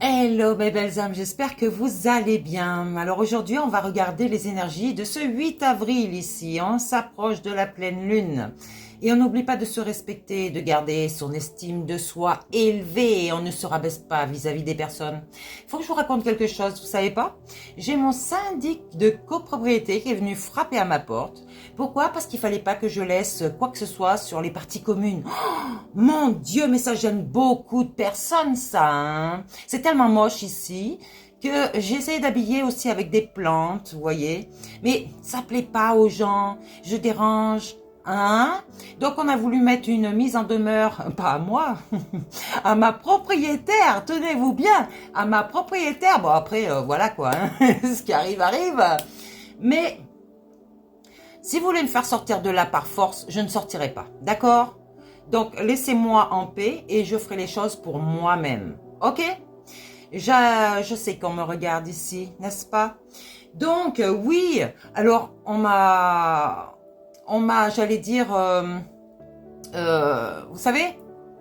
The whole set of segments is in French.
Hello mes belles âmes, j'espère que vous allez bien. Alors aujourd'hui, on va regarder les énergies de ce 8 avril ici. On s'approche de la pleine lune. Et on n'oublie pas de se respecter, de garder son estime de soi élevée. On ne se rabaisse pas vis-à-vis des personnes. Il faut que je vous raconte quelque chose, vous savez pas? J'ai mon syndic de copropriété qui est venu frapper à ma porte. Pourquoi? Parce qu'il fallait pas que je laisse quoi que ce soit sur les parties communes. Mon Dieu, mais ça gêne beaucoup de personnes, ça, hein. C'est tellement moche ici que j'essaie d'habiller aussi avec des plantes, vous voyez. Mais ça plaît pas aux gens. Je dérange, hein. Donc on a voulu mettre une mise en demeure, pas à moi, à ma propriétaire. Tenez-vous bien, à ma propriétaire. Bon après, voilà quoi, hein. Ce qui arrive arrive. Mais si vous voulez me faire sortir de là par force, je ne sortirai pas, d'accord? Donc, laissez-moi en paix et je ferai les choses pour moi-même. Ok? Je sais qu'on me regarde ici, n'est-ce pas? Donc, oui, alors, j'allais dire, vous savez,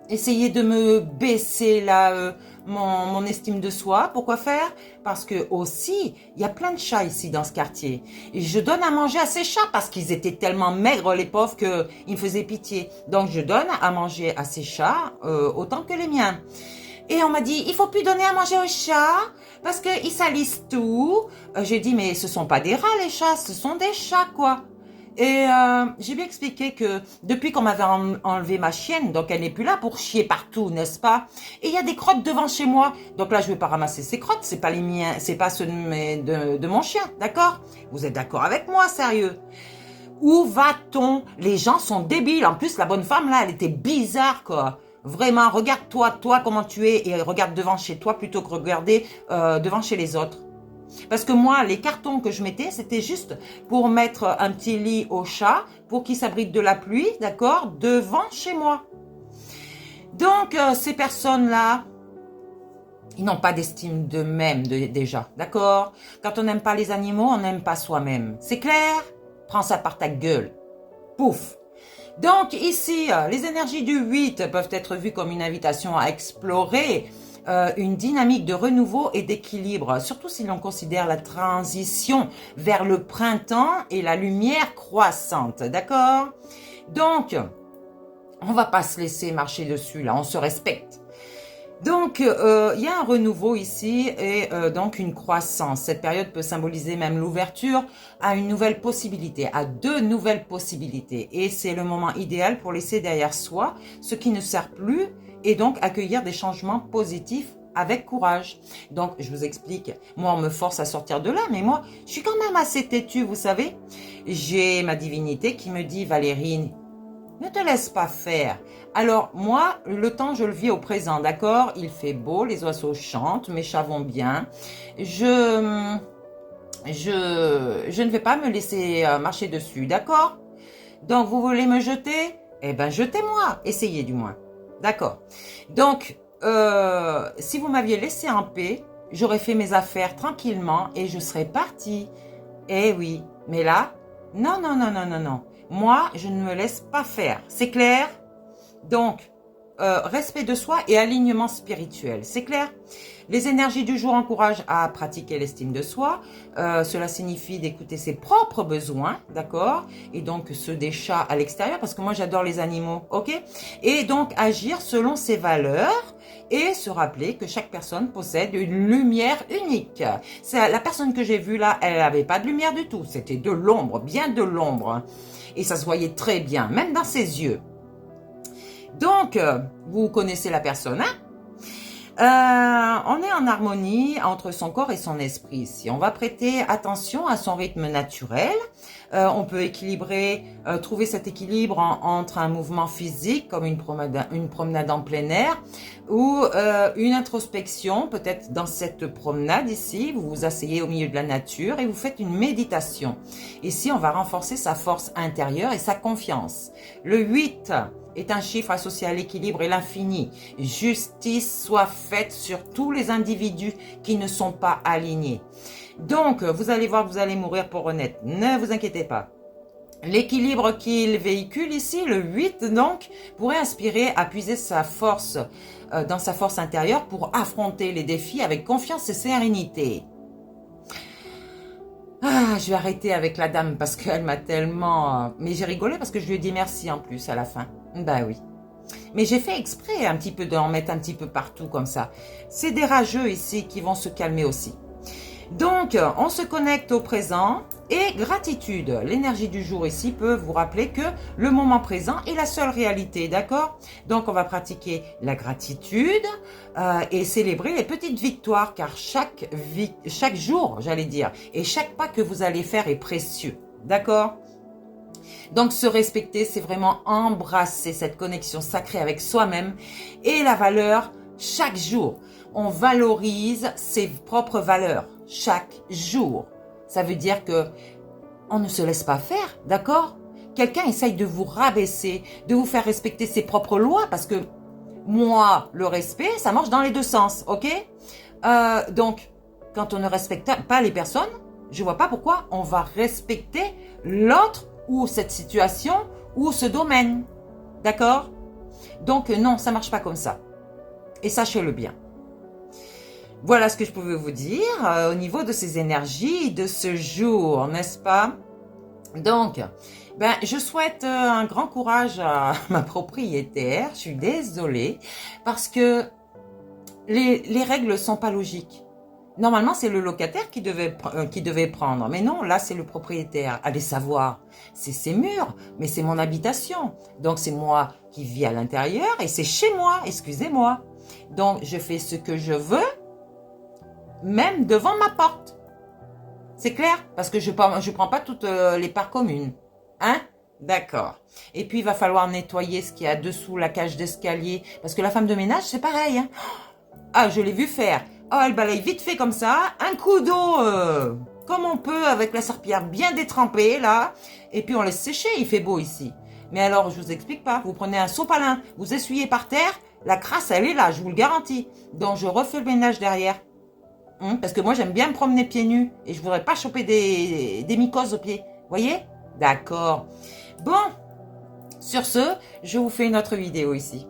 essayer de me baisser là, mon estime de soi. Pourquoi faire? Parce que aussi, il y a plein de chats ici dans ce quartier. Et je donne à manger à ces chats parce qu'ils étaient tellement maigres, les pauvres, qu'ils me faisaient pitié. Donc, je donne à manger à ces chats autant que les miens. Et on m'a dit, il faut plus donner à manger aux chats parce qu'ils salissent tout. J'ai dit, mais ce sont pas des rats les chats, ce sont des chats quoi. Et j'ai bien expliqué que depuis qu'on m'avait enlevé ma chienne, donc elle n'est plus là pour chier partout, n'est-ce pas? Et il y a des crottes devant chez moi, donc là je vais pas ramasser ces crottes, c'est pas les miens, c'est pas ceux de mon chien, d'accord? Vous êtes d'accord avec moi, sérieux? Où va-t-on? Les gens sont débiles. En plus, la bonne femme là, elle était bizarre quoi. Vraiment, regarde-toi, toi comment tu es et regarde devant chez toi plutôt que regarder devant chez les autres. Parce que moi, les cartons que je mettais, c'était juste pour mettre un petit lit au chat, pour qu'il s'abrite de la pluie, d'accord, devant chez moi. Donc, ces personnes-là, ils n'ont pas d'estime d'eux-mêmes déjà, d'accord? Quand on n'aime pas les animaux, on n'aime pas soi-même. C'est clair? Prends ça par ta gueule. Pouf! Donc ici, les énergies du 8 peuvent être vues comme une invitation à explorer une dynamique de renouveau et d'équilibre, surtout si l'on considère la transition vers le printemps et la lumière croissante, d'accord? Donc, on va pas se laisser marcher dessus, là, on se respecte. Donc, il y a un renouveau ici et donc une croissance. Cette période peut symboliser même l'ouverture à une nouvelle possibilité, à deux nouvelles possibilités. Et c'est le moment idéal pour laisser derrière soi ce qui ne sert plus et donc accueillir des changements positifs avec courage. Donc, je vous explique, moi, on me force à sortir de là, mais moi, je suis quand même assez têtue, vous savez. J'ai ma divinité qui me dit, Valérie, ne te laisse pas faire. Alors, moi, le temps, je le vis au présent, d'accord? Il fait beau, les oiseaux chantent, mes chats vont bien. Je, je ne vais pas me laisser marcher dessus, d'accord? Donc, vous voulez me jeter? Eh ben, jetez-moi. Essayez du moins. D'accord. Donc, si vous m'aviez laissé en paix, j'aurais fait mes affaires tranquillement et je serais partie. Eh oui, mais là, non, non, non, non, non, non. Moi, je ne me laisse pas faire. C'est clair? Donc, respect de soi et alignement spirituel. C'est clair? Les énergies du jour encouragent à pratiquer l'estime de soi. Cela signifie d'écouter ses propres besoins, d'accord? Et donc ceux des chats à l'extérieur, parce que moi j'adore les animaux, ok? Et donc agir selon ses valeurs et se rappeler que chaque personne possède une lumière unique. C'est la personne que j'ai vue là, elle n'avait pas de lumière du tout. C'était de l'ombre, bien de l'ombre. Et ça se voyait très bien, même dans ses yeux. Donc, vous connaissez la personne, hein? On est en harmonie entre son corps et son esprit ici. On va prêter attention à son rythme naturel. On peut équilibrer, trouver cet équilibre entre un mouvement physique comme une promenade en plein air ou une introspection. Peut-être dans cette promenade ici, vous vous asseyez au milieu de la nature et vous faites une méditation. Ici, on va renforcer sa force intérieure et sa confiance. Le 8 est un chiffre associé à l'équilibre et l'infini. Justice soit faite sur tous les individus qui ne sont pas alignés. Donc, vous allez voir, vous allez mourir pour honnête. Ne vous inquiétez pas. L'équilibre qu'il véhicule ici, le 8 donc, pourrait inspirer à puiser sa force dans sa force intérieure pour affronter les défis avec confiance et sérénité. Ah, je vais arrêter avec la dame parce qu'elle m'a tellement... Mais j'ai rigolé parce que je lui ai dit merci en plus à la fin. Ben oui. Mais j'ai fait exprès un petit peu d'en mettre un petit peu partout comme ça. C'est des rageux ici qui vont se calmer aussi. Donc, on se connecte au présent et gratitude. L'énergie du jour ici peut vous rappeler que le moment présent est la seule réalité, d'accord? Donc, on va pratiquer la gratitude et célébrer les petites victoires car chaque jour, j'allais dire, et chaque pas que vous allez faire est précieux, d'accord? Donc, se respecter, c'est vraiment embrasser cette connexion sacrée avec soi-même et la valeur chaque jour. On valorise ses propres valeurs chaque jour. Ça veut dire que on ne se laisse pas faire, d'accord? Quelqu'un essaye de vous rabaisser, de vous faire respecter ses propres lois parce que moi, le respect, ça marche dans les deux sens, ok? Donc, quand on ne respecte pas les personnes, je vois pas pourquoi on va respecter l'autre ou cette situation ou ce domaine, d'accord? Donc non, ça marche pas comme ça. Et sachez-le bien. Voilà ce que je pouvais vous dire au niveau de ces énergies de ce jour, n'est-ce pas? Donc, je souhaite un grand courage à ma propriétaire. Je suis désolée parce que les règles sont pas logiques. Normalement, c'est le locataire qui devait prendre. Mais non, là, c'est le propriétaire. Allez savoir, c'est ses murs, mais c'est mon habitation. Donc, c'est moi qui vis à l'intérieur et c'est chez moi, excusez-moi. Donc, je fais ce que je veux, même devant ma porte. C'est clair? Parce que je prends pas toutes les parts communes. Hein? D'accord. Et puis, il va falloir nettoyer ce qu'il y a dessous la cage d'escalier. Parce que la femme de ménage, c'est pareil. Hein? Ah, je l'ai vu faire. Oh, elle balaye vite fait comme ça. Un coup d'eau, comme on peut, avec la serpillière bien détrempée, là. Et puis, on laisse sécher. Il fait beau ici. Mais alors, je vous explique pas. Vous prenez un sopalin, vous essuyez par terre. La crasse, elle est là, je vous le garantis. Donc, je refais le ménage derrière. Parce que moi, j'aime bien me promener pieds nus. Et je voudrais pas choper des mycoses aux pieds. Voyez? D'accord. Bon. Sur ce, je vous fais une autre vidéo ici.